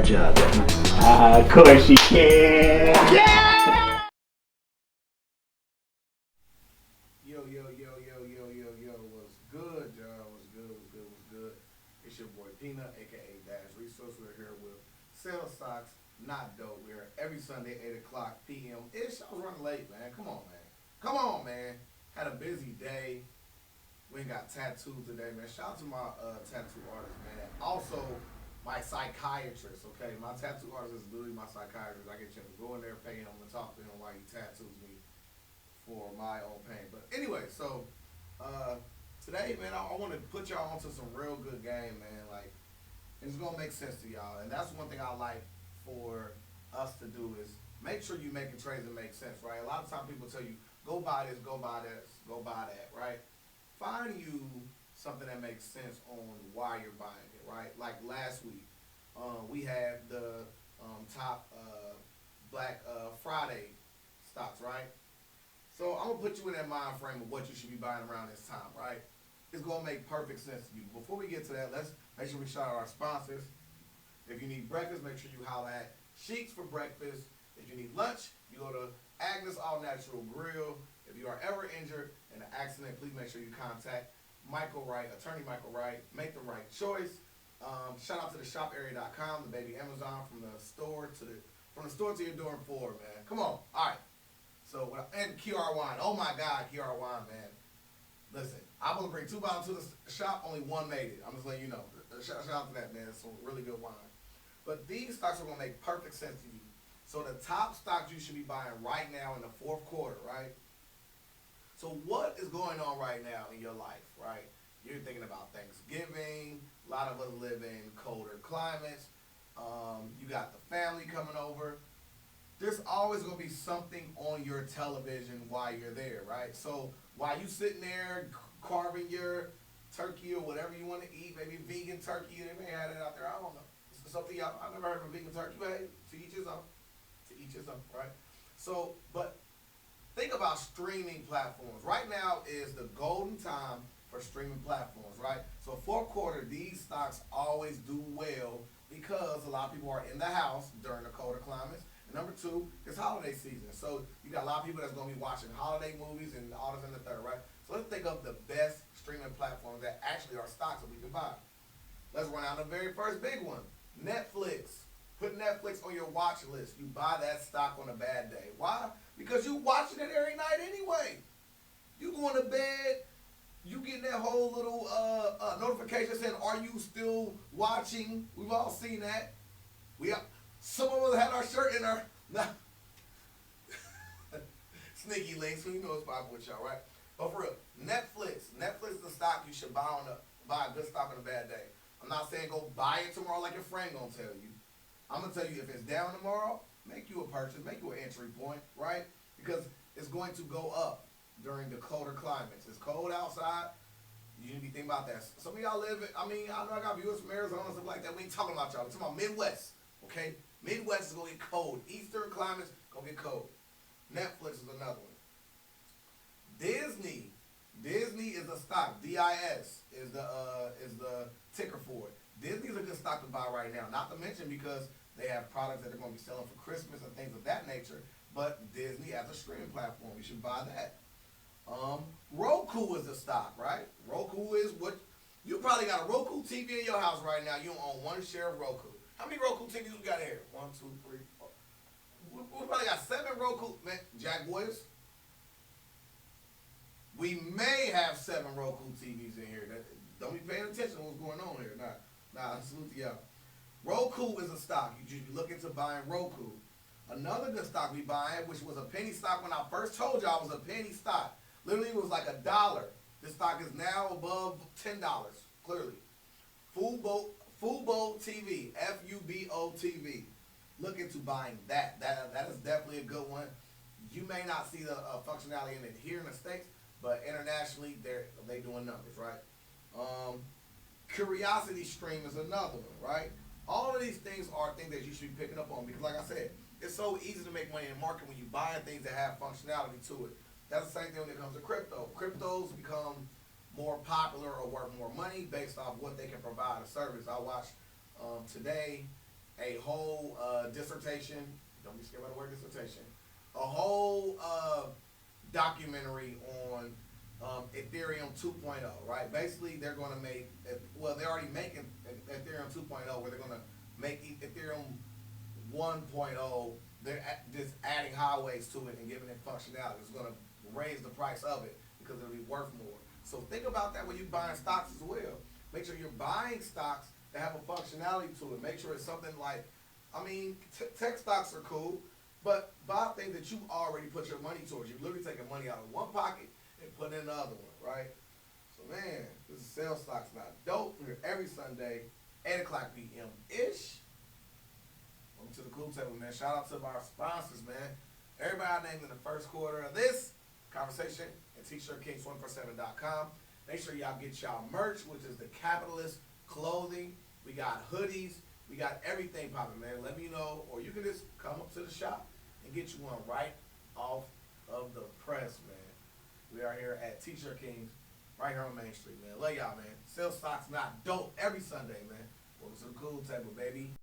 Job. Of course you can. Yeah! Yo, what's good, y'all? What's good? It's your boy Peanut, aka Dash Resource. We're here with Sell Socks, Not Dope. We're here every Sunday, 8 o'clock p.m. Ish. I was running late, man. Come on, man. Had a busy day. We ain't got tattoos today, man. Shout out to my tattoo artist, man. Also, my psychiatrist, okay? My tattoo artist is literally my psychiatrist. I get a chance to go in there, pay him, and talk to him while he tattoos me for my own pain. But anyway, so uh, today, man, I want to put y'all onto some real good game, man. Like, it's gonna make sense to y'all, and that's one thing I like for us to do is make sure you making trades that make sense, right? A lot of times people tell you, go buy this, go buy this, go buy that, right? Find you something that makes sense on why you're buying it, right? Like last week, we had the top Black Friday stocks, right? So I'm gonna put you in that mind frame of what you should be buying around this time, right? It's gonna make perfect sense to you. Before we get to that, let's make sure we shout out our sponsors. If you need breakfast, make sure you holler at Sheets for breakfast. If you need lunch, you go to Agnes All Natural Grill. If you are ever injured in an accident, please make sure you contact Michael Wright, attorney Michael Wright. Make the right choice. Shout out to the shoparea.com, the baby Amazon from the store to your door and forward, man. Come on. All right. So, and QR Wine. Oh my God, QR Wine, man. Listen, I'm going to bring 2 bottles to the shop. Only one made it. I'm just letting you know. Shout out to that, man. It's some really good wine. But these stocks are going to make perfect sense to you. So the top stocks you should be buying right now in the fourth quarter, right? So what is going on right now in your life, right? You're thinking about Thanksgiving. A lot of us live in colder climates. You got the family coming over. There's always going to be something on your television while you're there, right? So while you sitting there carving your turkey or whatever you want to eat, maybe vegan turkey, they may have it out there. I don't know. It's something I've never heard of a vegan turkey, but hey, to each his own. To each his own, right? So, but think about streaming platforms. Right now is the golden time for streaming platforms, right? So fourth quarter, these stocks always do well because a lot of people are in the house during the colder climates. And number two, it's holiday season. So you got a lot of people that's going to be watching holiday movies and all this and the third, right? So let's think of the best streaming platforms that actually are stocks that we can buy. Let's run out the very first big one, Netflix. Put Netflix on your watch list. You buy that stock on a bad day. Why? Because you watching it every night anyway. You going to bed, you getting that whole little notification saying, "Are you still watching?" We've all seen that. Some of us had our shirt in our sneaky links. So you know it's possible with y'all, right? But for real, Netflix is a stock you should buy a good stock on a bad day. I'm not saying go buy it tomorrow like your friend gonna tell you. I'm gonna tell you if it's down tomorrow, make you a purchase, make you an entry point, right? Because it's going to go up during the colder climates. It's cold outside. You need to be thinking about that. Some of y'all live in, I know I got viewers from Arizona and stuff like that. We ain't talking about y'all. We're talking about Midwest, okay? Midwest is gonna get cold. Eastern climates gonna get cold. Netflix is another one. Disney is a stock. DIS is the ticker for it. Disney is a good stock to buy right now. Not to mention because they have products that they're going to be selling for Christmas and things of that nature. But Disney as a streaming platform, you should buy that. Roku is a stock, right? Roku is what you probably got a Roku TV in your house right now. You own one share of Roku. How many Roku TVs we got here? 1, 2, 3, 4. We probably got 7 Roku. Man, Jack Boys. We may have 7 Roku TVs in here. Don't be paying attention to what's going on here. Nah, salute to y'all. Roku is a stock. You should be looking to buying Roku. Another good stock we buying, which was a penny stock when I first told y'all it was a penny stock. Literally it was like $1. This stock is now above $10, clearly. Fubo TV, Fubo TV. Look into buying that. That is definitely a good one. You may not see the functionality in it here in the States, but internationally they doing numbers, right? Curiosity Stream is another one, right? All of these things are things that you should be picking up on because, like I said, it's so easy to make money in the market when you buy things that have functionality to it. That's the same thing when it comes to crypto. Cryptos become more popular or worth more money based off what they can provide a service. I watched today a whole dissertation. Don't be scared by the word dissertation. A whole documentary on Ethereum 2.0, right? Basically, they're going to make, well, they're already making Ethereum 2.0, where they're going to make Ethereum 1.0. They're just adding highways to it and giving it functionality. It's going to raise the price of it because it'll be worth more. So think about that when you're buying stocks as well. Make sure you're buying stocks that have a functionality to it. Make sure it's something like, I mean, tech stocks are cool, but buy things that you already put your money towards. You're literally taking money out of one pocket and putting in the other one, right? So man, this is Sales Stocks Not Dope. We're here every Sunday, 8 o'clock p.m.-ish. Welcome to the Cool Table, man. Shout out to our sponsors, man. Everybody named in the first quarter of this conversation at t-shirtkings247.com. Make sure y'all get y'all merch, which is the Capitalist clothing. We got hoodies. We got everything popping, man. Let me know, or you can just come up to the shop and get you one right off of the press, man. We are here at T-Shirt Kings, right here on Main Street, man. Love y'all, man. Sales Stocks Not Dope every Sunday, man. Welcome to the Cool Table, baby.